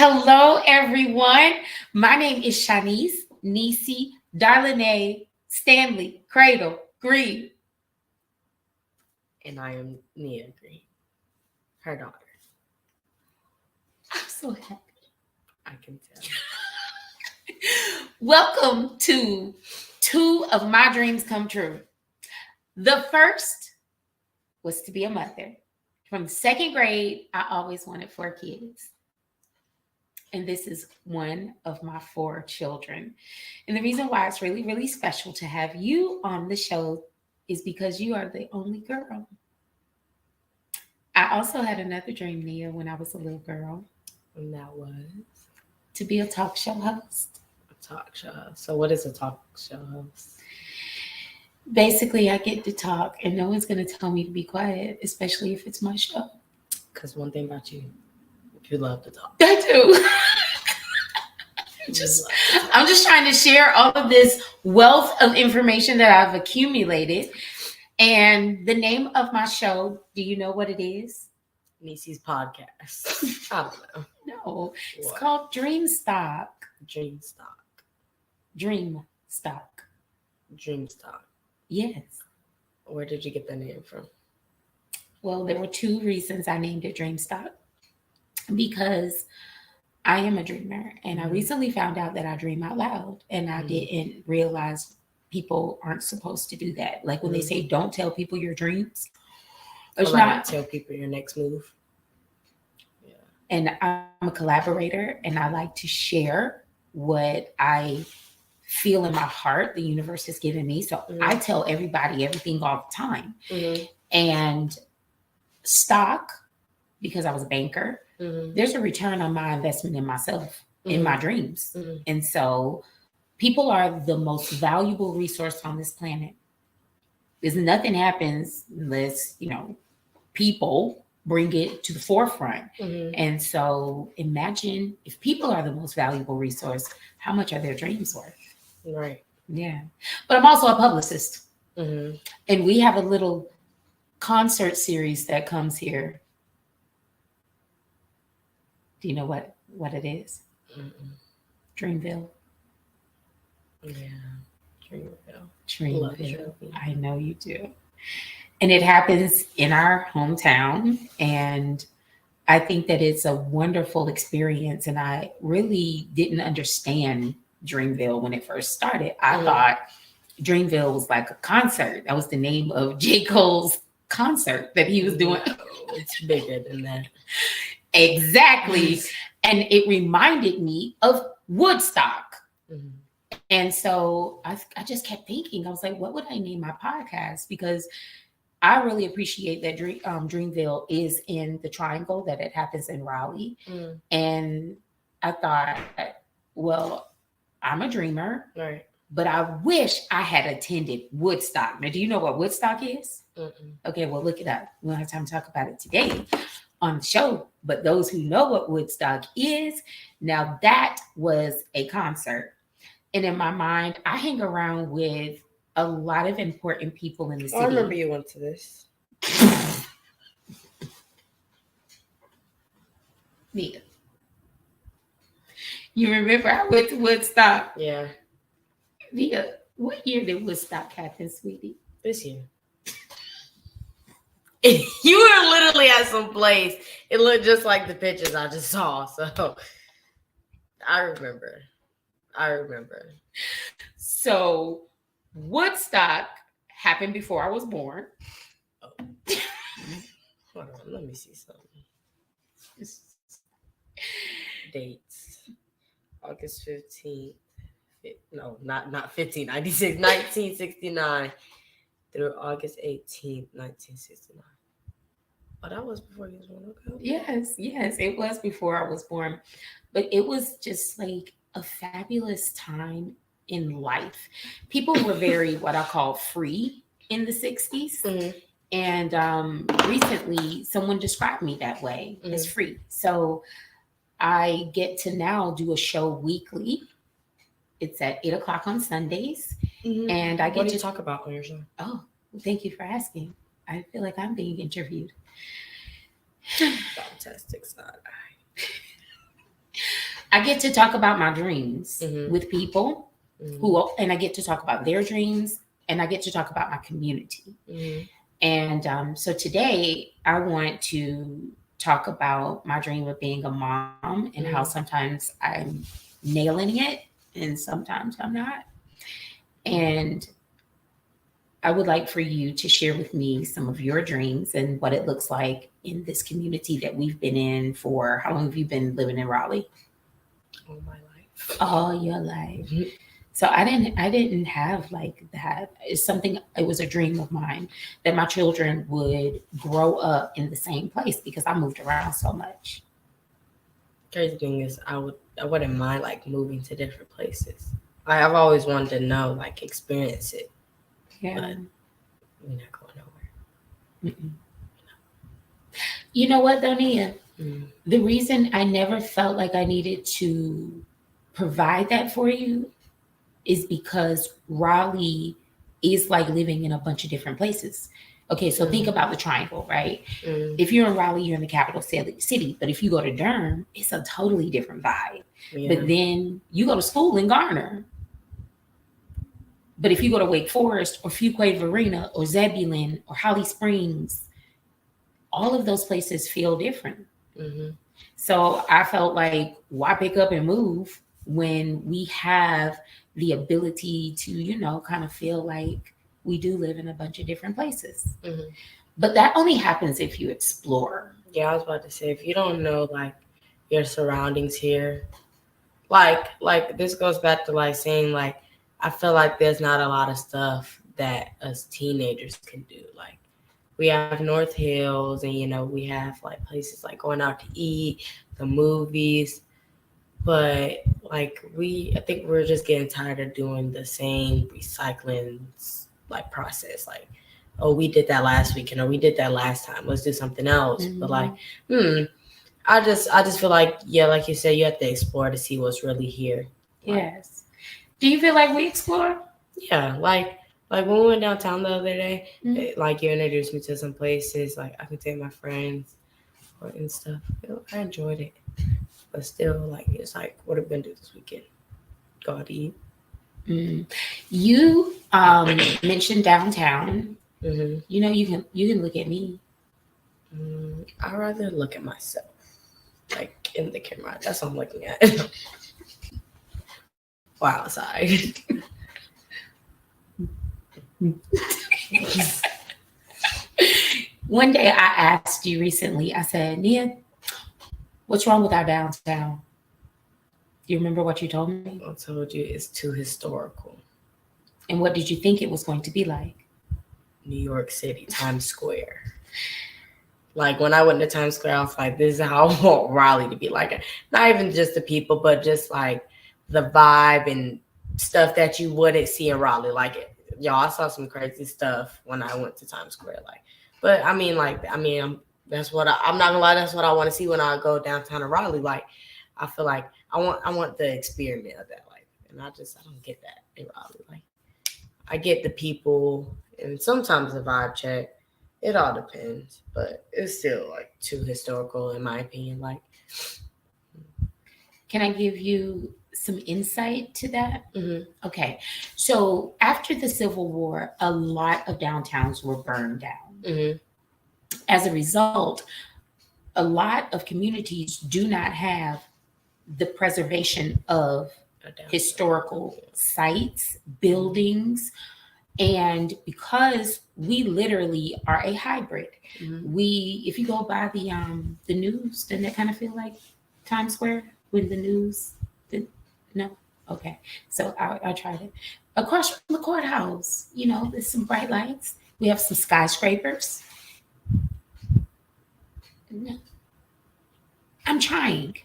Hello, everyone. My name is Shanice, Nisi, Darlene, Stanley, Cradle, Green. And I am Nia Green, her daughter. I'm so happy. I can tell. Welcome to two of my dreams come true. The first was to be a mother. From second grade, I always wanted 4 kids. And this is one of my 4 children. And the reason why it's really, really special to have you on the show is because you are the only girl. I also had another dream, Nia, when I was a little girl. And that was to be a talk show host. A talk show host. So what is a talk show host? Basically, I get to talk and no one's going to tell me to be quiet, especially if it's my show. Because one thing about you love to talk. I do. I'm just trying to share all of this wealth of information that I've accumulated. And the name of my show, do you know what it is? Nisi's podcast. I don't know. No, it's called Dreamstock. Dreamstock. Dreamstock. Dreamstock. Yes. Where did you get the name from? Well, there were 2 reasons I named it Dreamstock. Because I am a dreamer, and I recently found out that I dream out loud, and I didn't realize people aren't supposed to do that. Like when they say, "Don't tell people your dreams," it's not tell people your next move. Yeah. And I'm a collaborator, and I like to share what I feel in my heart the universe has given me. So I tell everybody everything all the time. And stock, because I was a banker. There's a return on my investment in myself, in my dreams. And so people are the most valuable resource on this planet. Because nothing happens unless, people bring it to the forefront. And so imagine if people are the most valuable resource, how much are their dreams worth? Right. Yeah. But I'm also a publicist. And we have a little concert series that comes here. Do you know what it is? Dreamville. Yeah, Dreamville. I know you do. And it happens in our hometown. And I think that it's a wonderful experience. And I really didn't understand Dreamville when it first started. I thought Dreamville was like a concert. That was the name of J. Cole's concert that he was doing. It's bigger than that. Exactly. And it reminded me of Woodstock. And so I just kept thinking, I was like, what would I name my podcast? Because I really appreciate that Dreamville is in the Triangle, that it happens in Raleigh. And I thought, well, I'm a dreamer, right? But I wish I had attended Woodstock. Now, do you know what Woodstock is? Okay, well, look it up. We don't have time to talk about it today on the show, but those who know what Woodstock is, now that was a concert. And in my mind, I hang around with a lot of important people in the city. I remember you went to this. Yeah. You remember I went to Woodstock? Yeah. Nia, what year did Woodstock happen, sweetie? This year. You were literally at some place. It looked just like the pictures I just saw. So I remember. So Woodstock happened before I was born. Oh. Hold on, let me see something. Dates. August 15th. No, not 1596, 1969. Through August 18th, 1969. Oh, that was before you was born. Okay. Yes, it was before I was born. But it was just like a fabulous time in life. People were very, what I call, free in the 60s. And recently, someone described me that way, as free. So I get to now do a show weekly. It's at 8:00 on Sundays. And I get what do you talk about on your show? Oh, well, thank you for asking. I feel like I'm being interviewed. Fantastic side eye. I get to talk about my dreams Mhm. with people Mhm. and I get to talk about their dreams, and I get to talk about my community. Mhm. And so today I want to talk about my dream of being a mom and how Mhm. sometimes I'm nailing it and sometimes I'm not. And I would like for you to share with me some of your dreams and what it looks like in this community that we've been in for how long have you been living in Raleigh? All my life. All your life. Mhm. So I didn't have like that. It's something it was a dream of mine that my children would grow up in the same place because I moved around so much. Crazy thing is, I wouldn't mind like moving to different places. I've always wanted to know, like, experience it, Yeah. but we're not going nowhere. Mm-mm. You know what, though, Nia? Mm. The reason I never felt like I needed to provide that for you is because Raleigh is like living in a bunch of different places. Okay, so think Mm. about the triangle, right? Mm. If you're in Raleigh, you're in the capital city. But if you go to Durham, it's a totally different vibe. Yeah. But then you go to school in Garner. But if you go to Wake Forest or Fuquay Varina or Zebulon or Holly Springs, all of those places feel different. Mm-hmm. So I felt like, why pick up and move when we have the ability to, kind of feel like we do live in a bunch of different places. Mm-hmm. But that only happens if you explore. Yeah, I was about to say, if you don't know like your surroundings here, like this goes back to like saying like I feel like there's not a lot of stuff that us teenagers can do. Like we have North Hills, and we have like places like going out to eat, the movies, but like I think we're just getting tired of doing the same recycling like process. Like, oh, we did that last weekend, or we did that last time. Let's do something else. But like, Mhm. I just feel like, yeah, like you said, you have to explore to see what's really here. Like, Yes. Do you feel like we explore? yeah, like when we went downtown the other day, Mhm. like you introduced me to some places. Like I could take my friends and stuff. I enjoyed it, but still, like it's like, what are we gonna do this weekend? Go out to eat. Mm. You mentioned downtown. Mm-hmm. You can look at me. I'd rather look at myself, like in the camera. That's what I'm looking at. Wow, sorry. One day I asked you recently, I said, Nia, what's wrong with our downtown? Do you remember what you told me? I told you it's too historical. And what did you think it was going to be like? New York City, Times Square. Like when I went to Times Square, I was like, this is how I want Raleigh to be. Like, not even just the people, but just like the vibe and stuff that you wouldn't see in Raleigh. Like, y'all, I saw some crazy stuff when I went to Times Square. Like, but that's what I'm not gonna lie. That's what I want to see when I go downtown to Raleigh. Like, I feel like I want the experiment of that. Like, and I don't get that in Raleigh. Like, I get the people and sometimes the vibe check. It all depends, but it's still like too historical in my opinion. Like, Can I give you some insight to that? mm-hmm. Okay. So after the Civil War, a lot of downtowns were burned down. Mm-hmm. As a result, a lot of communities do not have the preservation of historical sites, buildings, and because we literally are a hybrid, Mm-hmm. if you go by the news, doesn't it kind of feel like Times Square when the news? No, okay. So I tried it across from the courthouse. There's some bright lights. We have some skyscrapers. No, I'm trying.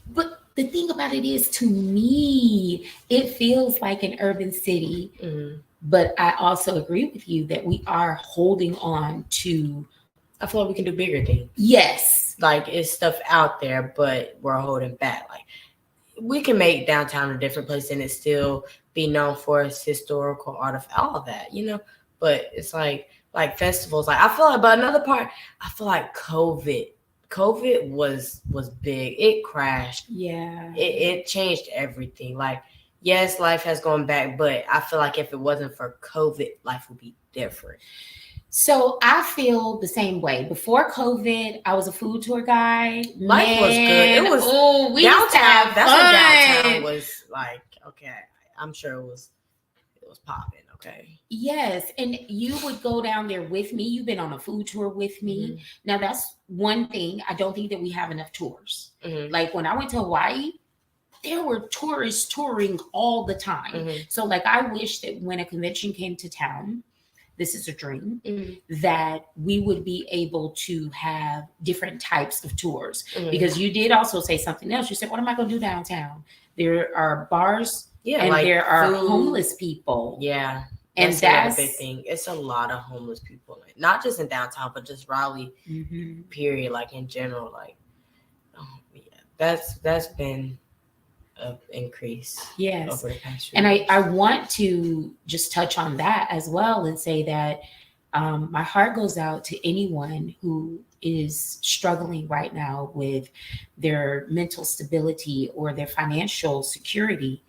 But the thing about it is, to me, it feels like an urban city. Mm-hmm. But I also agree with you that we are holding on to. I feel like we can do bigger things. Yes. Like, it's stuff out there, but we're holding back. Like, we can make downtown a different place and it still be known for its historical artifact, all of that, But it's like festivals. Like, I feel like, but another part, I feel like COVID COVID was big. It crashed. Yeah. It changed everything. Like, yes, life has gone back, but I feel like if it wasn't for COVID, life would be different. So I feel the same way. Before COVID, I was a food tour guide. Life was good. It was we downtown. used to have That's fun. when downtown was like, okay. I'm sure it was popping. Okay. Yes, and you would go down there with me. You've been on a food tour with me. Mm-hmm. Now that's one thing. I don't think that we have enough tours. Mm-hmm. Like when I went to Hawaii, there were tourists touring all the time. Mm-hmm. So like I wish that when a convention came to town, this is a dream, mm-hmm. that we would be able to have different types of tours. Mm-hmm. Because you did also say something else. You said, what am I going to do downtown? There are bars, and like there are food. Homeless people. Yeah. And that's a big thing. It's a lot of homeless people, not just in downtown, but just Raleigh, mm-hmm. period. Like in general, like, that's been an increase. Yes. Over the past few and years. I want to just touch on that as well and say that my heart goes out to anyone who is struggling right now with their mental stability or their financial security.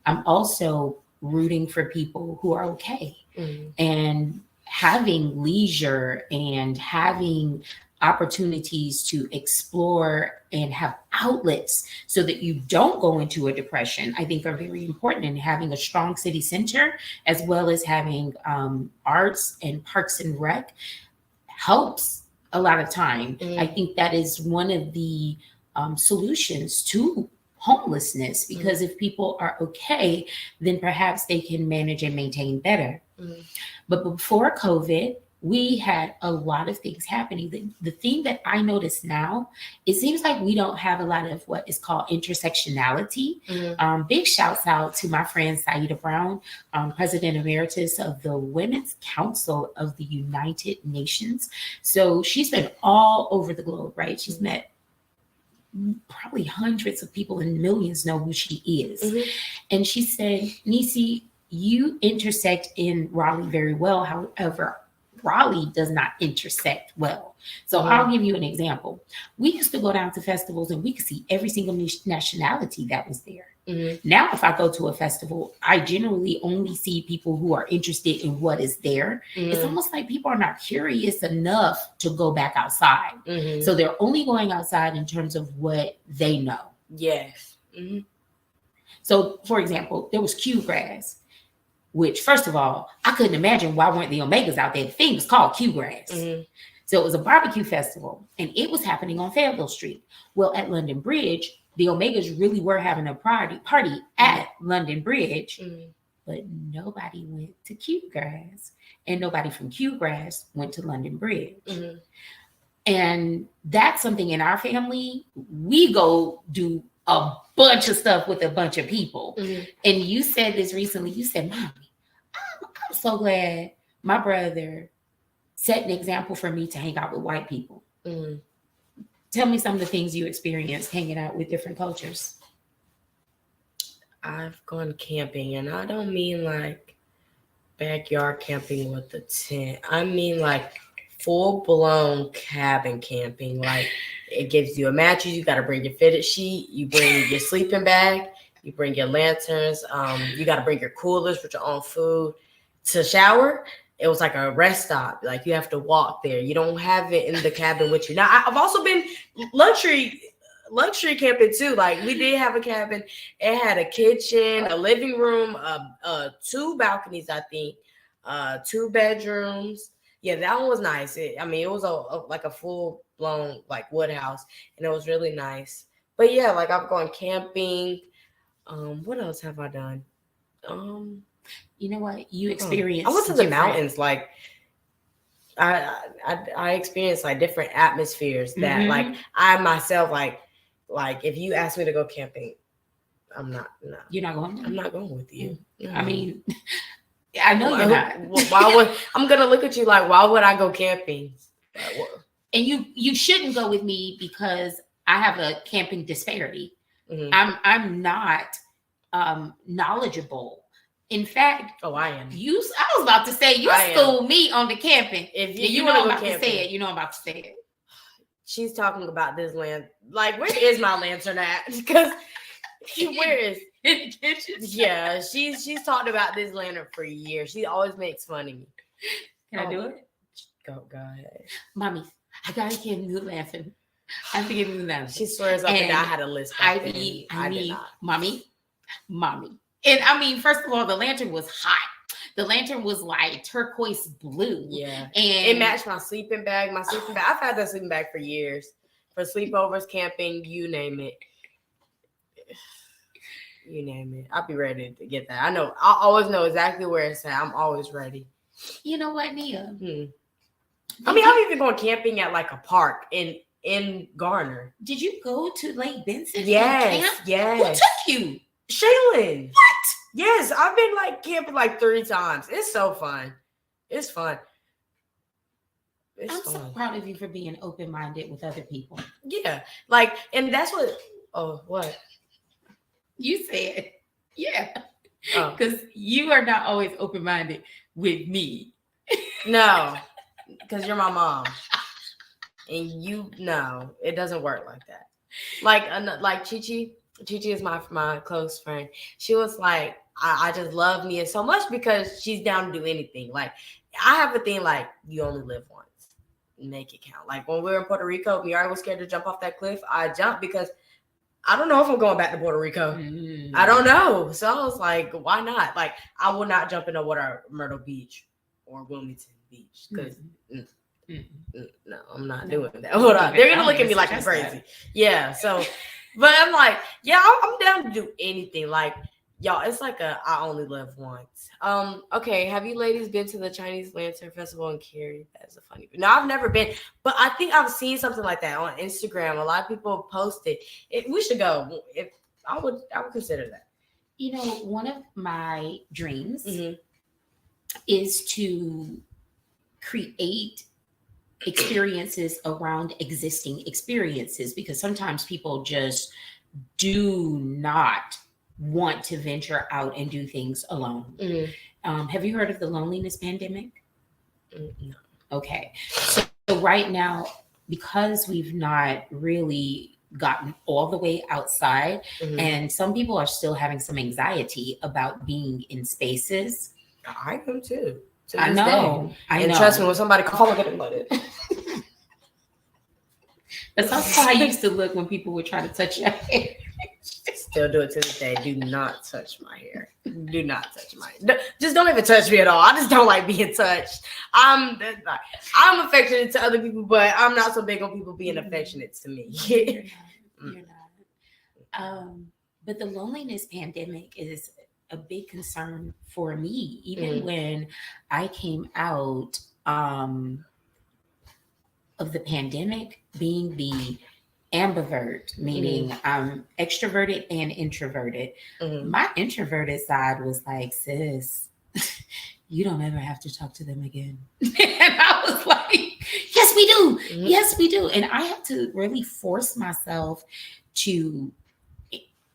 I'm also rooting for people who are okay mm-hmm. and having leisure and having opportunities to explore and have outlets so that you don't go into a depression, I think are very important. And having a strong city center, as well as having arts and parks and rec, helps a lot of time. Mm-hmm. I think that is one of the solutions to homelessness, because mm-hmm. if people are okay, then perhaps they can manage and maintain better. Mm-hmm. But before COVID, we had a lot of things happening. The thing that I notice now, it seems like we don't have a lot of what is called intersectionality. Mm-hmm. Big shouts out to my friend Saida Brown, President Emeritus of the Women's Council of the United Nations. So she's been all over the globe, right? She's met probably hundreds of people and millions know who she is. Mm-hmm. And she said, Nisi, you intersect in Raleigh very well. However, Raleigh does not intersect well. So mm-hmm. I'll give you an example. We used to go down to festivals and we could see every single nationality that was there. Mm-hmm. Now, if I go to a festival, I generally only see people who are interested in what is there. Mm-hmm. It's almost like people are not curious enough to go back outside. Mm-hmm. So they're only going outside in terms of what they know. Yes. Mm-hmm. So, for example, there was Q grass, which, first of all, I couldn't imagine why weren't the Omegas out there. The thing was called Q grass. Mm-hmm. So it was a barbecue festival, and it was happening on Fayetteville Street. Well, at London Bridge, the Omegas really were having a party at London Bridge, mm-hmm. but nobody went to Q grass, and nobody from Q grass went to London Bridge. Mm-hmm. And that's something in our family. We go do a bunch of stuff with a bunch of people. Mm-hmm. And you said this recently. You said, Mommy, I'm so glad my brother set an example for me to hang out with white people. Mm-hmm. Tell me some of the things you experienced hanging out with different cultures. I've gone camping, and I don't mean like backyard camping with a tent. I mean like full-blown cabin camping. Like, it gives you a mattress. You got to bring your fitted sheet. You bring your sleeping bag. You bring your lanterns. You got to bring your coolers with your own food. To shower, it was like a rest stop. Like, you have to walk there. You don't have it in the cabin with you. Now, I've also been luxury camping too. Like, we did have a cabin. It had a kitchen, a living room, 2 balconies, I think, 2 bedrooms. Yeah, that one was nice. It was like a full blown like wood house, and it was really nice. But yeah, like, I've gone camping. What else have I done? You know what? You experienced. I went to the mountains. Like, I experienced like different atmospheres that mm-hmm. like I myself like if you ask me to go camping, I'm not. No. You're not going. I'm not going with you. Mm-hmm. I mean, I know you're not. Why would I'm gonna look at you like, why would I go camping? And you shouldn't go with me because I have a camping disparity. Mm-hmm. I'm not knowledgeable. In fact, I am. I was about to say you schooled me on the camping. If you know I'm about to say it. You know I'm about to say it. she's talking about this like, where is my lantern at? Because where is in the kitchen? Yeah, she's talked about this lantern for years. She always makes fun of me. Can I do it? Go ahead. Mommy, I gotta get a new lantern. I have to get a new lantern. She swears up and down I had a list. I did not. Mommy. And I mean, first of all, the lantern was hot. The lantern was like turquoise blue. Yeah. And it matched my sleeping bag. I've had that sleeping bag for years. For sleepovers, camping, you name it. You name it. I'll be ready to get that. I always know exactly where it's at. I'm always ready. You know what, Nia? I mean, I'm even going camping at like a park in Garner. Did you go to Lake Benson? Yes. Who took you? Shaylin. What? Yes, I've been like camping like 3 times. It's so fun. It's fun. I'm so proud of you for being open-minded with other people. Yeah. Like, and that's what, what? You said, yeah. Because you are not always open-minded with me. No, because you're my mom. And no, it doesn't work like that. Like Chi is my close friend. She was like, I just love Nia so much because she's down to do anything. Like, I have a thing like, you only live once. Make it count. Like when we were in Puerto Rico, Miara was scared to jump off that cliff. I jumped because I don't know if I'm going back to Puerto Rico. I don't know. So I was like, why not? Like, I will not jump in the water at Myrtle Beach or Wilmington Beach because no, I'm not doing that. Hold on. They're going to look at me like I'm crazy. Yeah. So, but I'm like, yeah, I'm down to do anything. Like, y'all, it's like I only live once. Okay, have you ladies been to the Chinese Lantern Festival in Cary? That's a funny. No, I've never been, but I think I've seen something like that on Instagram. A lot of people post it. We should go. If I would consider that. You know, one of my dreams is to create experiences around existing experiences, because sometimes people just do not want to venture out and do things alone. Have you heard of the loneliness pandemic? No. Okay. So right now, because we've not really gotten all the way outside, and some people are still having some anxiety about being in spaces. I am too. I know. And trust me, when somebody calls, I'm like it. That's how I used to look when people would try to touch your hair. Still do it to this day. Do not touch my hair. Do not touch my hair. Just don't even touch me at all. I just don't like being touched. I'm affectionate to other people, but I'm not so big on people being affectionate to me. You're not. But the loneliness pandemic is a big concern for me. Even when I came out of the pandemic, being the ambivert, meaning I'm extroverted and introverted. My introverted side was like, sis, you don't ever have to talk to them again. And I was like, yes, we do. Yes, we do. And I had to really force myself to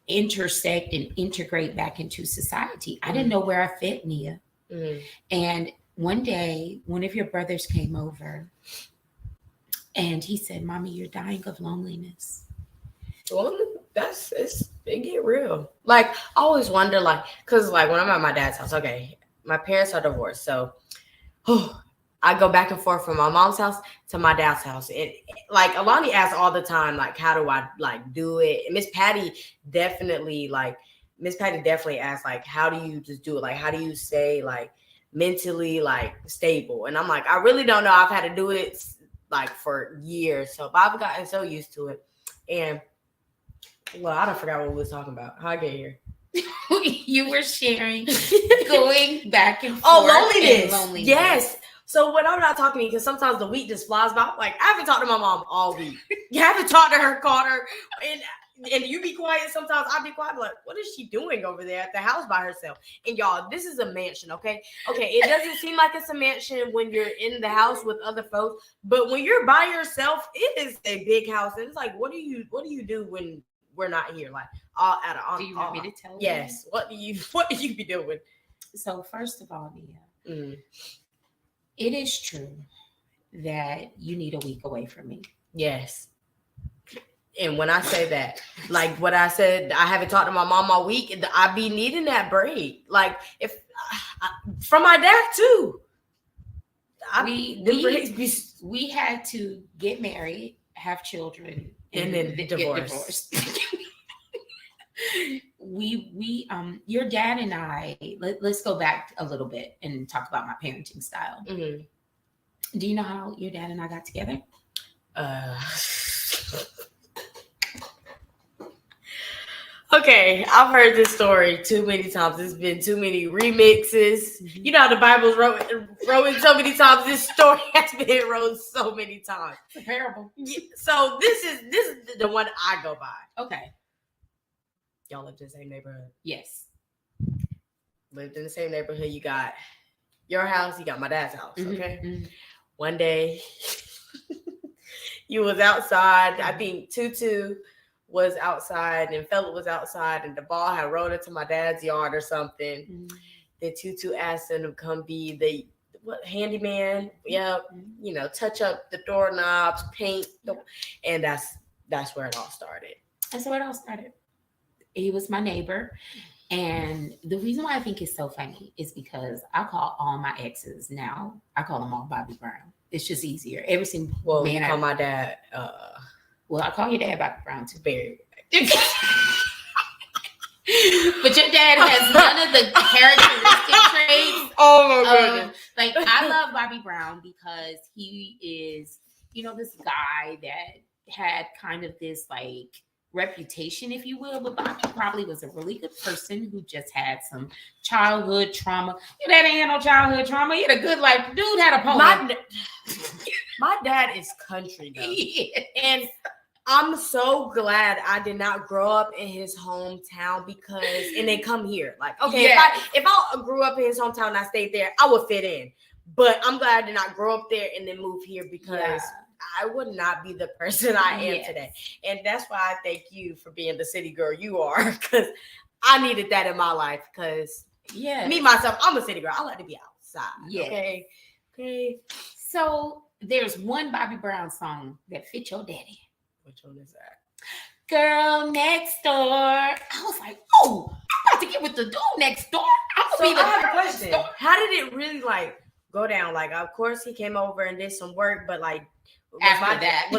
intersect and integrate back into society. I didn't know where I fit, Nia. And one day, one of your brothers came over and he said, Mommy, you're dying of loneliness. Well, it get real. Like, I always wonder, like, because, like, when I'm at my dad's house, okay, my parents are divorced. So, I go back and forth from my mom's house to my dad's house. And, like, Alani asks all the time, like, how do I, like, do it? And Miss Patty definitely asks, like, how do you just do it? Like, how do you stay, like, mentally, like, stable? And I'm like, I really don't know. I've had to do it like for years, so I've gotten so used to it. And well, I don't forgot what we was talking about. How I get here? You were sharing going back and forth. Loneliness. Yes. So when I'm not talking to you, because sometimes the week just flies by. Like, I haven't talked to my mom all week. You haven't talked to her, called her, and you be quiet. Sometimes I be quiet. Like, what is she doing over there at the house by herself? And y'all, this is a mansion, okay? Okay, it doesn't seem like it's a mansion when you're in the house with other folks, but when you're by yourself, it is a big house. And it's like, what do you do when we're not here? Like, all out of. Do you want me to tell you? Yes. What do you be doing? So first of all, Nia, it is true that you need a week away from me. Yes. And when I say that, like what I said, I haven't talked to my mom all week. I be needing that break. Like if from my dad too. We had to get married, have children, and then get divorced. we your dad and I, let's go back a little bit and talk about my parenting style. Mm-hmm. Do you know how your dad and I got together? Okay, I've heard this story too many times. There's been too many remixes. Mm-hmm. You know how the Bible's wrote so many times. This story has been wrote so many times. It's a parable. So this is the one I go by. Okay. Y'all lived in the same neighborhood? Yes. Lived in the same neighborhood. You got your house, you got my dad's house. Mm-hmm. Okay. Mm-hmm. One day you was outside. I think Tutu was outside and Philip was outside and the ball had rolled into my dad's yard or something. Mm-hmm. Then Tutu asked him to come be the handyman. Yeah, mm-hmm. Touch up the doorknobs, paint, and that's where it all started. That's where it all started. He was my neighbor. And the reason why I think it's so funny is because I call all my exes now, I call them all Bobby Brown. It's just easier. Every single man. Call my dad. Well, I call your dad Bobby Brown too. Very. But your dad has none of the characteristic traits. Oh my goodness. Like I love Bobby Brown because he is, this guy that had kind of this like reputation, if you will, but Bobby probably was a really good person who just had some childhood trauma. Your dad ain't had no childhood trauma. He had a good life. Dude had a pony. My dad is country though. And I'm so glad I did not grow up in his hometown and then come here. Like, okay, if I grew up in his hometown and I stayed there, I would fit in. But I'm glad I did not grow up there and then move here because I would not be the person I am today. And that's why I thank you for being the city girl you are, because I needed that in my life. Because me, myself, I'm a city girl. I like to be outside. Yeah. Okay. So there's one Bobby Brown song that fit your daddy. Which one is that? Girl Next Door. I was like, oh, I'm about to get with the dude next door. I have a question. How did it really go down? Like, of course, he came over and did some work, but like, was my dad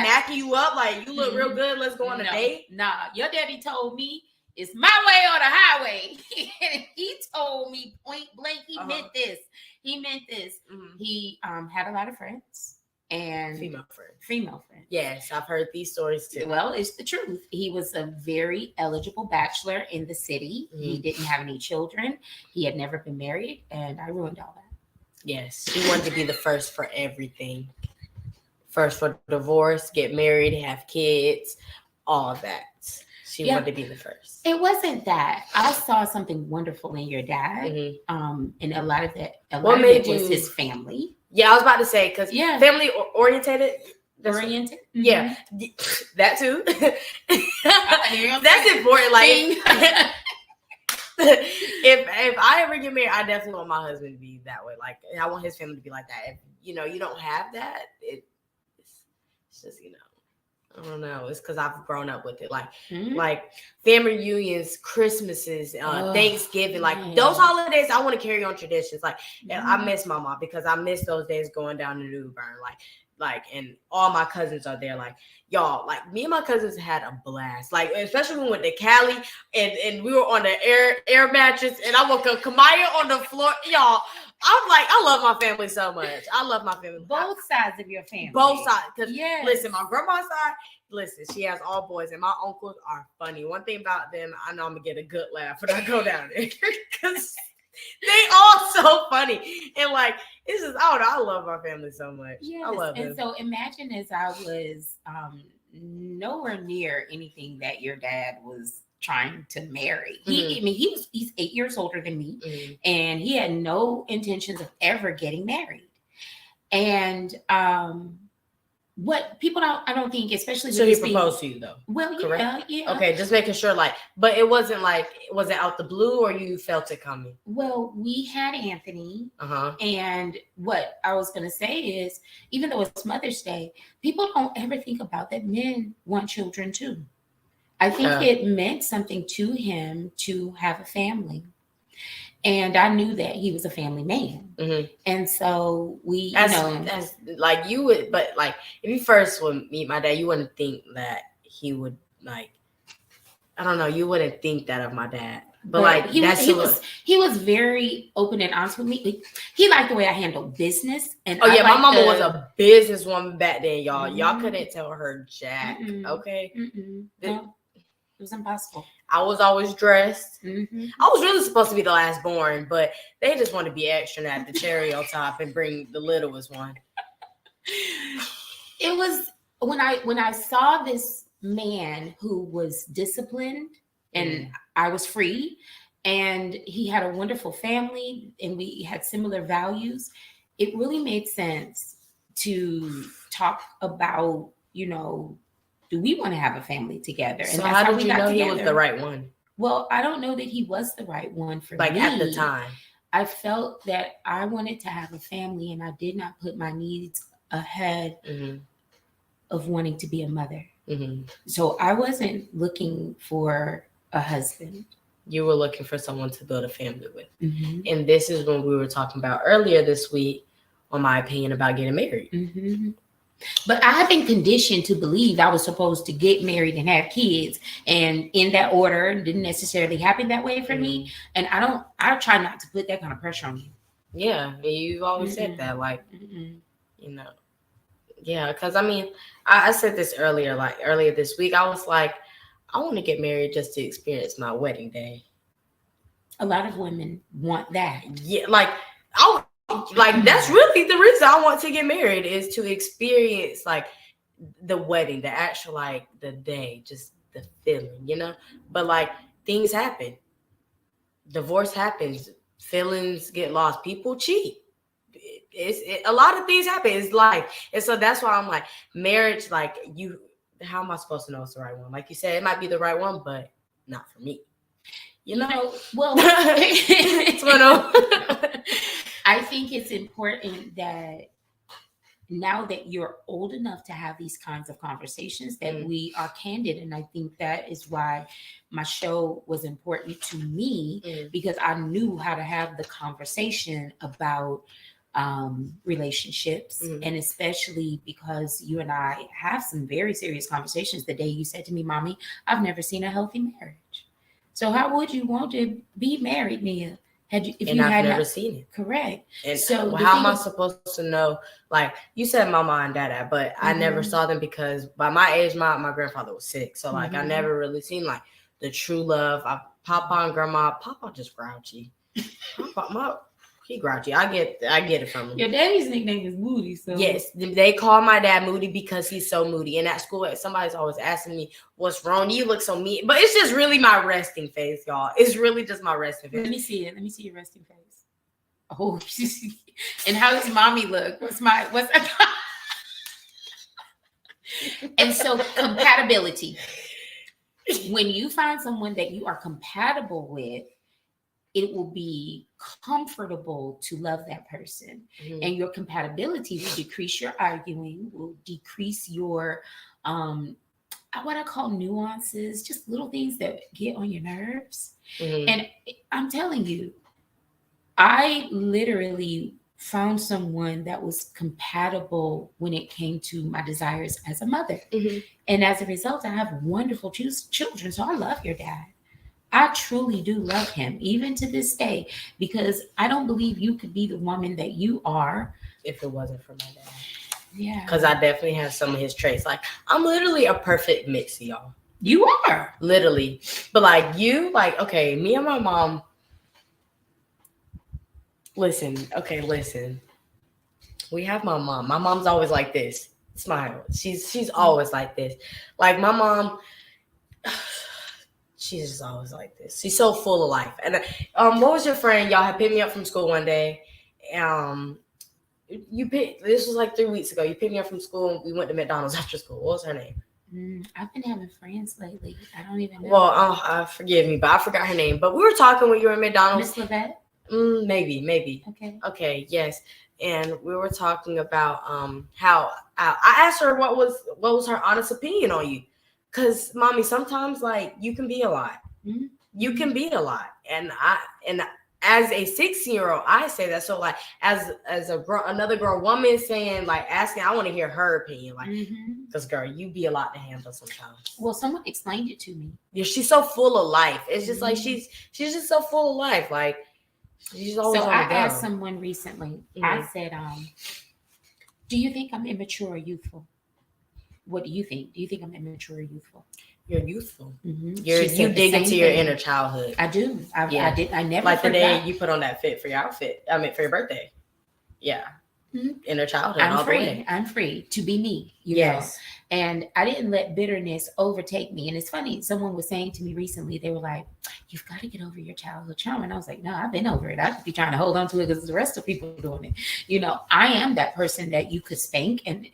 macking you up? Like, you look real good. Let's go on a date. Nah, your daddy told me it's my way or the highway. He told me point blank. He meant this. Mm-hmm. He had a lot of friends. And female friend. Yes, I've heard these stories too. Well, it's the truth. He was a very eligible bachelor in the city. Mm-hmm. He didn't have any children. He had never been married, and I ruined all that. Yes, he wanted to be the first for everything. First for divorce, get married, have kids, all of that. She wanted to be the first. It wasn't that. I saw something wonderful in your dad. Mm-hmm. And a lot of it was his family. Yeah, I was about to say, because family orientated. Oriented? Mm-hmm. Yeah, that too. That's important. Like, if I ever get married, I definitely want my husband to be that way. Like, I want his family to be like that. If you don't have that, it's just I don't know. It's because I've grown up with it. Like, like family reunions, Christmases, Thanksgiving, like those holidays. I want to carry on traditions. Like, and I miss my mom because I miss those days going down to New Bern. Like, and all my cousins are there. Like, y'all, like me and my cousins had a blast. Like, especially when we went to Cali and we were on the air mattress, and I woke up Kamaya on the floor, y'all. I'm like, I love my family so much. I love my family. Both sides of your family. Both sides. Because listen, my grandma's side, she has all boys, and my uncles are funny. One thing about them, I know I'm going to get a good laugh when I go down there. Because they all so funny. And like, it's just, I don't know, I love my family so much. Yes. I love them. And so imagine as I was nowhere near anything that your dad was trying to marry. He's 8 years older than me, and he had no intentions of ever getting married. And what people I don't think, especially So with he this being, proposed to you though. well, Correct? yeah. Okay, just making sure. Like, but it wasn't like, was it out the blue or you felt it coming? Well, we had Anthony, Uh-huh. and what I was going to say is, even though it's Mother's Day, people don't ever think about that men want children too. I think it meant something to him to have a family. And I knew that he was a family man. Mm-hmm. And so we, as like you would, but like if you first would meet my dad, you wouldn't think that he would like, I don't know, you wouldn't think that of my dad. But like he was very open and honest with me. He liked the way I handled business. And my mama was a businesswoman back then, y'all. Mm-hmm. Y'all couldn't tell her jack. Mm-mm. Okay. Mm-mm. No, it was impossible. I was always dressed. Mm-hmm. I was really supposed to be the last born, but they just wanted to be extra and add the cherry on top and bring the littlest one. It was when I saw this man who was disciplined and I was free, and he had a wonderful family and we had similar values. It really made sense to talk about, do we want to have a family together? So and how did you know he was the right one? Well, I don't know that he was the right one for me. Like at the time. I felt that I wanted to have a family and I did not put my needs ahead of wanting to be a mother. Mm-hmm. So I wasn't looking for a husband. You were looking for someone to build a family with. Mm-hmm. And this is when we were talking about earlier this week on my opinion about getting married. Mm-hmm. But I have been conditioned to believe I was supposed to get married and have kids, and in that order. It didn't necessarily happen that way for me. And I try not to put that kind of pressure on you. Yeah, you've always said that, like, yeah, because I mean, I said this earlier this week. I was like, I want to get married just to experience my wedding day. A lot of women want that. Yeah, that's really the reason I want to get married, is to experience like the wedding, the actual like the day, just the feeling, But like things happen, divorce happens, feelings get lost, people cheat. A lot of things happen. It's life, and so that's why I'm like marriage. Like how am I supposed to know it's the right one? Like you said, it might be the right one, but not for me. Well. I think it's important that now that you're old enough to have these kinds of conversations, that we are candid. And I think that is why my show was important to me, because I knew how to have the conversation about relationships. And especially because you and I have some very serious conversations. The day you said to me, Mommy, I've never seen a healthy marriage. So how would you want to be married, Mia? I've never seen it. Correct. And so how am I supposed to know? Like you said, Mama and Dada, but I never saw them because by my age, my grandfather was sick. So like I never really seen like the true love. Papa and Grandma. Papa just grouchy. He grouchy. I get it from him. Your daddy's nickname is Moody. So yes, they call my dad Moody because he's so moody. And at school, somebody's always asking me, "What's wrong? You look so mean." But it's just really my resting face, y'all. It's really just my resting face. Let me see it. Let me see your resting face. Oh, and how does Mommy look? What's And so compatibility. When you find someone that you are compatible with, it will be comfortable to love that person. And your compatibility will decrease your arguing, will decrease your what I call nuances, just little things that get on your nerves. And I'm telling you, I literally found someone that was compatible when it came to my desires as a mother. And as a result, I have wonderful children. So I love your dad. I truly do love him, even to this day, because I don't believe you could be the woman that you are if it wasn't for my dad. Yeah. Because I definitely have some of his traits. Like, I'm literally a perfect mix, y'all. You are. Literally. But like you, like, okay, me and my mom. Listen. We have my mom. My mom's always like this. Smile. She's always like this. Like my mom. She's just always like this. She's so full of life. And what was your friend? Y'all had picked me up from school one day. This was like 3 weeks ago. You picked me up from school and we went to McDonald's after school. What was her name? I've been having friends lately. I don't even know. Well, forgive me, but I forgot her name. But we were talking when you were in McDonald's. Miss Levette? Maybe. Okay. Okay, yes. And we were talking about how I asked her what was her honest opinion on you. Cause mommy, sometimes like you can be a lot. Mm-hmm. You can be a lot. And as a 16-year-old, I say that. So like as another grown woman saying, like asking, I want to hear her opinion. Like, because girl, you be a lot to handle sometimes. Well, someone explained it to me. Yeah, she's so full of life. It's just like she's just so full of life. Like she's always so on I the go. asked someone recently, I said, do you think I'm immature or youthful? What do you think? Do you think I'm immature or youthful? You're youthful. Mm-hmm. You dig into your inner childhood. I do. I never like forgot. The day you put on that fit for your outfit. I mean, for your birthday. Yeah. Inner childhood. I'm all free. The way. I'm free to be me. You know? And I didn't let bitterness overtake me. And it's funny. Someone was saying to me recently, they were like, "You've got to get over your childhood trauma." And I was like, "No, I've been over it. I could be trying to hold on to it because the rest of people are doing it." You know, I am that person that you could spank and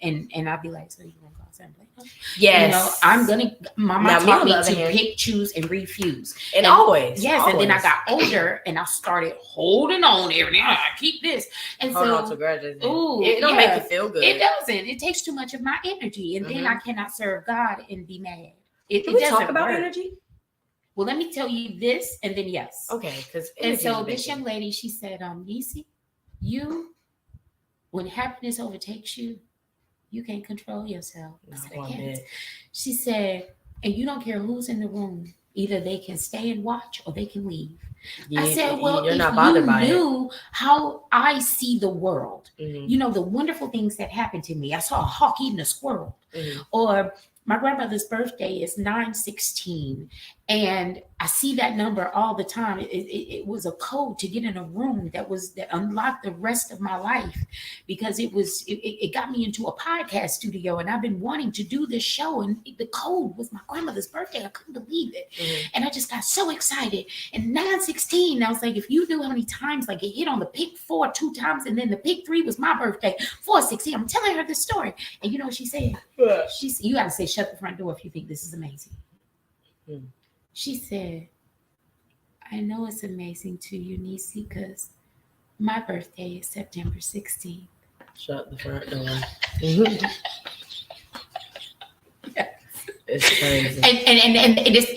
I'd be like, "So you want to go outside and play?" Yes. You know, I'm gonna. Mama taught me to pick, choose, and refuse. And always. Yes. Always. And then I got older and I started holding on everything. I keep this. And hold on to grudges. Ooh, it don't make you feel good. It doesn't. It takes too much of my energy. And then I cannot serve God and be mad. Can we talk about energy? Well, let me tell you this and then yes. Okay. And so this young lady, she said, Nisi, when happiness overtakes you, you can't control yourself. I said, I can't. She said, and you don't care who's in the room. Either they can stay and watch or they can leave. I said, well, you're if not bothered you by knew how I see the world, you know, the wonderful things that happen to me. I saw a hawk eating a squirrel. Or my grandmother's birthday is 9/16. And I see that number all the time. It was a code to get in a room that unlocked the rest of my life, because it got me into a podcast studio, and I've been wanting to do this show, and the code was my grandmother's birthday. I couldn't believe it. And I just got so excited. And 9/16, I was like, if you knew how many times like it hit on the pick 4 2 times, and then the pick 3 was my birthday, 4/16. I'm telling her this story. And you know what she said? You got to say, shut the front door if you think this is amazing. She said, I know it's amazing to you, Nisi, because my birthday is September 16th. Shut the front door. It's crazy.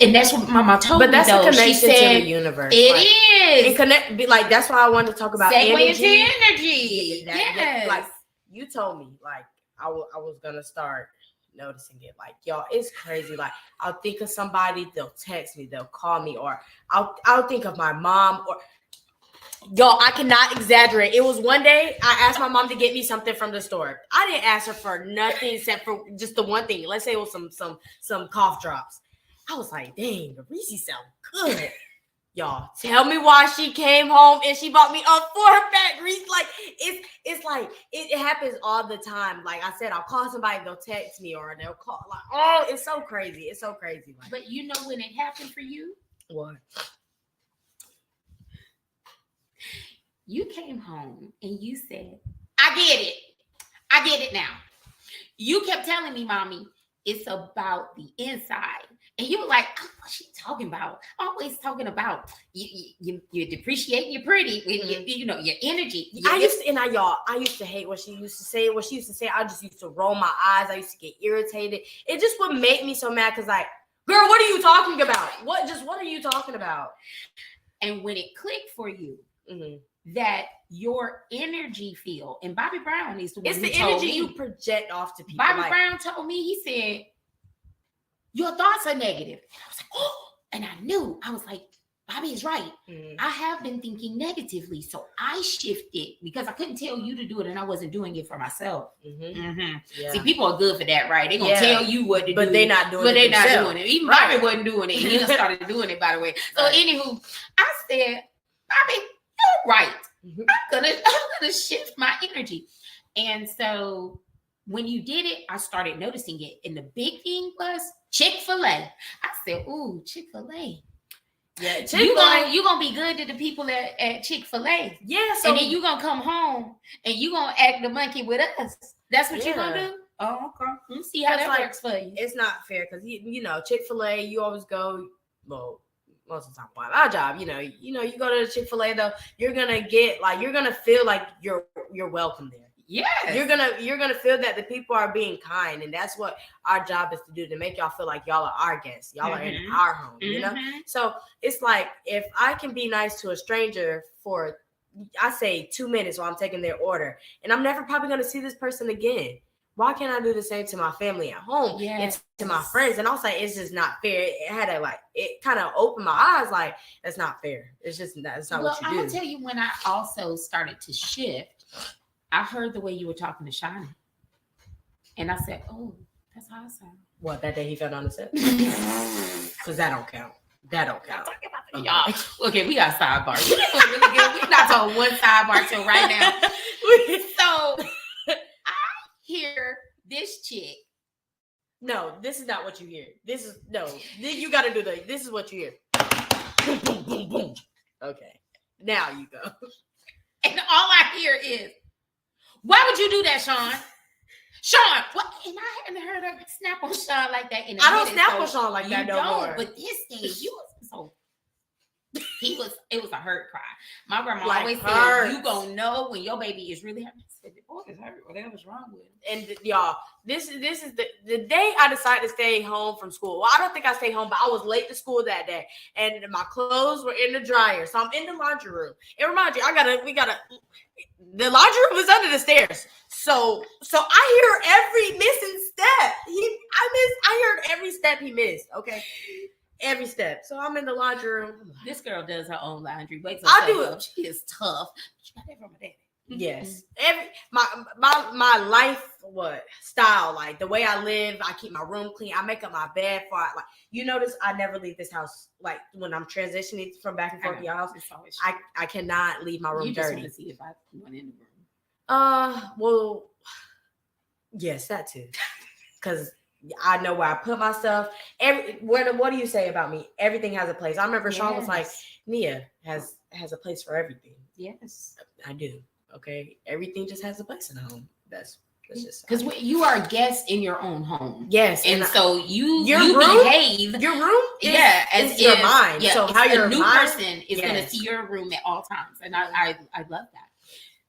And that's what Mama told me. But that's a connection she said, to the universe. It is. Like that's why I wanted to talk about energy. Like you told me, like I was gonna start noticing it. Like y'all, it's crazy. Like I'll think of somebody, they'll text me, they'll call me, or I'll think of my mom, or y'all, I cannot exaggerate. It was one day I asked my mom to get me something from the store. I didn't ask her for nothing except for just the one thing. Let's say it was some cough drops. I was like, dang, the Reese sound good. Y'all, tell me why she came home and she bought me a 4-pack Reese. Like it's like it happens all the time. Like I said, I'll call somebody, they'll text me, or they'll call. Like, oh, it's so crazy. It's so crazy. Like, but you know when it happened for you? What? You came home and you said, I get it. I get it now. You kept telling me, Mommy, it's about the inside. And you were like, oh, what's she talking about? Always talking about you're depreciating your pretty, you know, your energy. I used to hate what she used to say. What she used to say, I just used to roll my eyes. I used to get irritated. It just would make me so mad because, like, girl, what are you talking about? What are you talking about? And when it clicked for you, that your energy field, and Bobby Brown is the one who told me. It's the energy you project off to people. Bobby Brown told me, he said, your thoughts are negative. And I was like, oh, and I knew. I was like, Bobby is right. I have been thinking negatively. So I shifted because I couldn't tell you to do it and I wasn't doing it for myself. Yeah. See, people are good for that, right? They're going to tell you what to do. But they're not doing it. But they're not doing it. Even Bobby wasn't doing it. He started doing it, by the way. So anywho, I said, Bobby, you're right. I'm gonna shift my energy. And so when you did it, I started noticing it. And the big thing was Chick-fil-A. I said, ooh, Chick-fil-A. Yeah, You gonna be good to the people at Chick-fil-A. Yeah, and then you gonna come home and you gonna act the monkey with us. That's what you gonna do? Oh, okay. Let's see how that works for you. It's not fair because you know Chick-fil-A. You always go. Well, most of the time, by my job, you go to the Chick-fil-A though. You're gonna you're gonna feel like you're welcome there. Yes. You're gonna feel that the people are being kind, and that's what our job is to do, to make y'all feel like y'all are our guests. Y'all are in our home, you know? So it's like, if I can be nice to a stranger for, I say 2 minutes while I'm taking their order, and I'm never probably gonna see this person again. Why can't I do the same to my family at home and to my friends? And I was like, it's just not fair. It had it kind of opened my eyes. Like, that's not fair. It's just that's not what you do. I'm gonna tell you, when I also started to shift, I heard the way you were talking to Shawnee, and I said, "Oh, that's how I sound." What, that day he fell down the steps? Because that don't count. That don't count. Y'all, okay, we got sidebars. We're doing really good. We're not on one sidebar till right now. So hear this chick. No, this is not what you hear. This is you got to do this is what you hear. Boom, boom, boom, boom. Okay, now you go. And all I hear is, why would you do that, Sean? Sean, what? And I haven't heard her snap on Sean like that. I don't snap on Sean like that no more. But this day, you was so. It was a hurt cry. My grandma always said, "You gonna know when your baby is really hurt." I said, "The boy is hurt. Whatever's wrong with him." And y'all, this is the day I decided to stay home from school. Well, I don't think I stayed home, but I was late to school that day, and my clothes were in the dryer, so I'm in the laundry room. And remind you, the laundry room is under the stairs, so I hear every missing step. I heard every step he missed. Okay. Every step. So I'm in the laundry room. This girl does her own laundry. Wakes I do up. She is tough. She got that from her daddy. Yes. My life style, like the way I live, I keep my room clean. I make up my bed for like, you notice I never leave this house. Like when I'm transitioning from back and forth to your house, I cannot leave my room you dirty. You just want to see if I went in the room. Well, yes, that too. Because I know where I put my stuff. What do you say about me? Everything has a place. I remember Sean was like, Nia has a place for everything. Yes, I do. Okay, everything just has a place in the home. That's just because you are a guest in your own home. Yes, and so you room, behave. Your room, as your mind. Yeah, so how your new mind, person is going to see your room at all times, and I love that.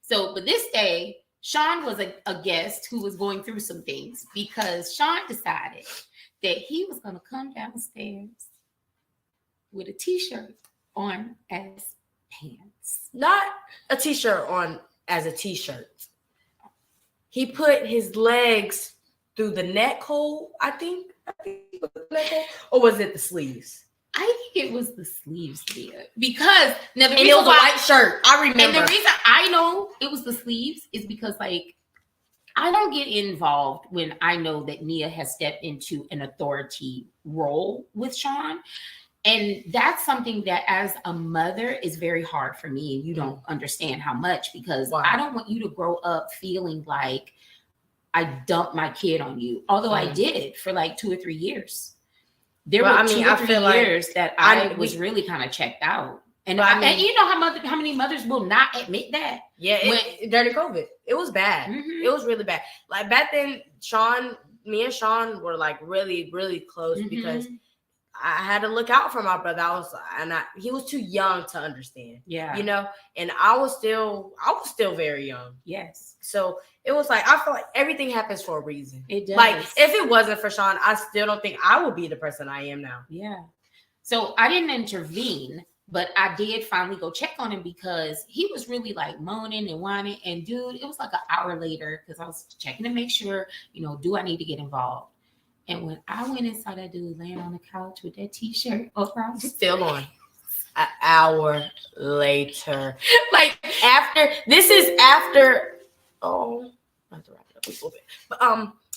So, but this day, Sean was a guest who was going through some things because Sean decided that he was going to come downstairs with a t-shirt on as pants. Not a t-shirt on as a t-shirt. He put his legs through the neck hole, I think it was the neck hole, or was it the sleeves? I think it was the sleeves there because now the reason it was a white shirt. I remember. And the reason I know it was the sleeves is because like I don't get involved when I know that Nia has stepped into an authority role with Sean. And that's something that as a mother is very hard for me. And you don't understand how much because I don't want you to grow up feeling like I dumped my kid on you. Although I did for like 2 or 3 years. There were 2 or 3 years that I was really kind of checked out. And and you know how many mothers will not admit that? Yeah, during COVID, it was bad. Mm-hmm. It was really bad. Like back then, me and Sean were like really, really close because I had to look out for my brother. He was too young to understand. Yeah, you know, and I was still very young. Yes, so it was like I feel like everything happens for a reason. It does. Like if it wasn't for Sean, I still don't think I would be the person I am now. Yeah. So I didn't intervene. But I did finally go check on him because he was really like moaning and whining. And dude, it was like an hour later because I was checking to make sure, do I need to get involved? And when I went and saw that dude laying on the couch with that t-shirt across, still on. An hour later. Like this is after, I have to wrap it up a little bit. But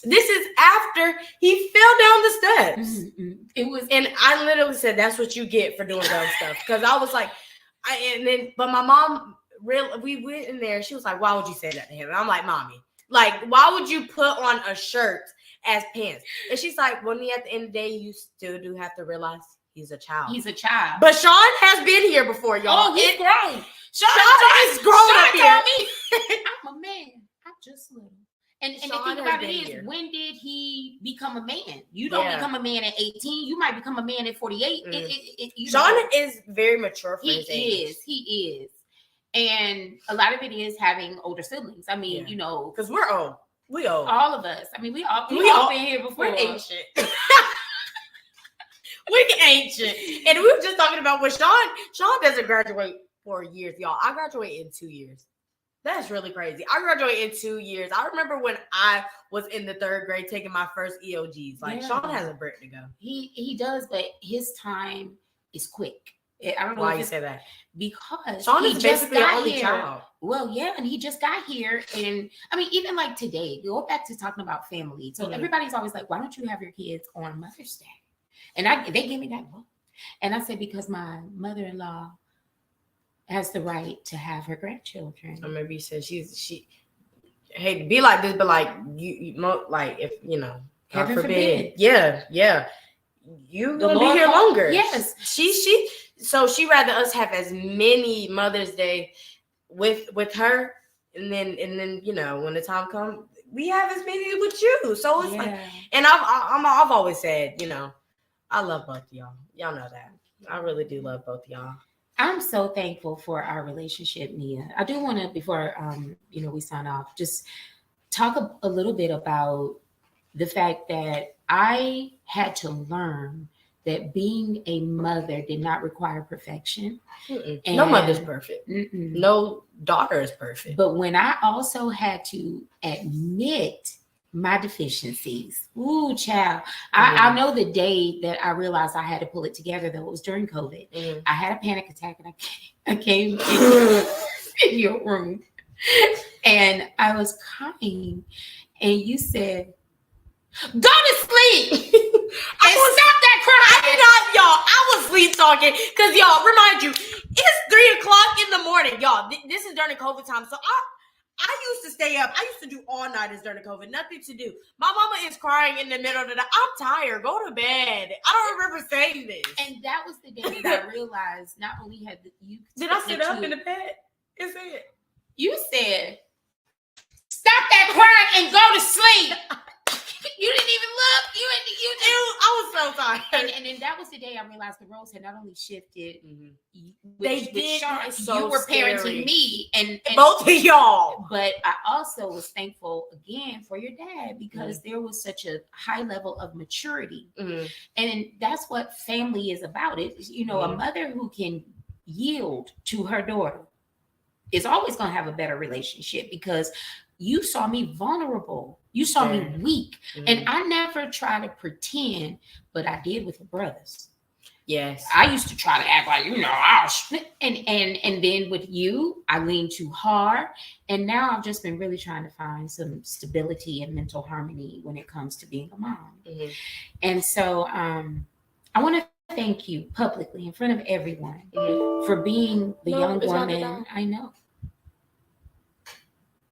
this is after he fell down the steps. Mm-hmm. It was, and I literally said, "That's what you get for doing dumb stuff." Because I was like, but my mom, we went in there. She was like, "Why would you say that to him?" And I'm like, "Mommy, like, why would you put on a shirt as pants?" And she's like, "Well, at the end of the day, you still do have to realize He's a child. He's a child. But Sean has been here before, y'all. Oh, he's grown. Sean is grown up here. Told me, I'm a man. I'm just little. And the Sean thing has about it been is, here. when did he become a man? You don't Yeah. become a man at 18. You might become a man at 48. Sean is very mature for his age. He is. And a lot of it is having older siblings. I mean, Yeah. you know, Because we're old. We old. all of us. I mean, we all been here before. We're ancient. We're ancient. And we were just talking about what Sean doesn't graduate 4 years, y'all. I graduate in 2 years. That's really crazy. I graduated in 2 years. I remember when I was in the 3rd grade taking my first EOGs. Like, Yeah. Sean has a break to go. He does, but his time is quick. I don't know why you say that. Because Sean he is just basically an got only here. child. Well, yeah, and he just got here. And I mean, even like today, go back to talking about family. So everybody's always like, why don't you have your kids on Mother's Day? And they gave me that look. And I said, because my mother-in-law has the right to have her grandchildren. Or maybe you said she hate to be like this, but like you like if you know, God forbid. Yeah. You're gonna be here longer. Yes. So she rather us have as many Mother's Day with her, and then you know, when the time comes, we have as many with you. So it's like, and I've always said, you know, I love both of y'all. Y'all know that. I really do love both of y'all. I'm so thankful for our relationship, Nia. I do want to, before we sign off, just talk a little bit about the fact that I had to learn that being a mother did not require perfection. No mother's perfect. No daughter is perfect. But when I also had to admit my deficiencies, ooh, child, I know the day that I realized I had to pull it together, though, it was during COVID. I had a panic attack, and I came in your room, and I was crying, and you said, go to sleep. Stop that crying. I was sleep talking because y'all, remind you, it's 3:00 in the morning, y'all. This is during COVID time, so I used to stay up. I used to do all nighters during COVID, nothing to do. My mama is crying in the middle of the night. I'm tired. Go to bed. I don't remember saying this. And that was the day that I realized not only had you. Did I sit up in the bed? Is it? You said, stop that crying and go to sleep. You didn't even look. You I was so tired. And then that was the day I realized the roles had not only shifted. They did. Sean, so you were scary. Parenting me, and both of y'all. But I also was thankful again for your dad, because there was such a high level of maturity, and that's what family is about. It, you know, a mother who can yield to her daughter is always going to have a better relationship, because you saw me vulnerable. You saw me weak. And I never try to pretend, but I did with the brothers. Yes. I used to try to act like, and then with you, I leaned too hard. And now I've just been really trying to find some stability and mental harmony when it comes to being a mom. And so I want to thank you publicly in front of everyone for being the young woman. I know.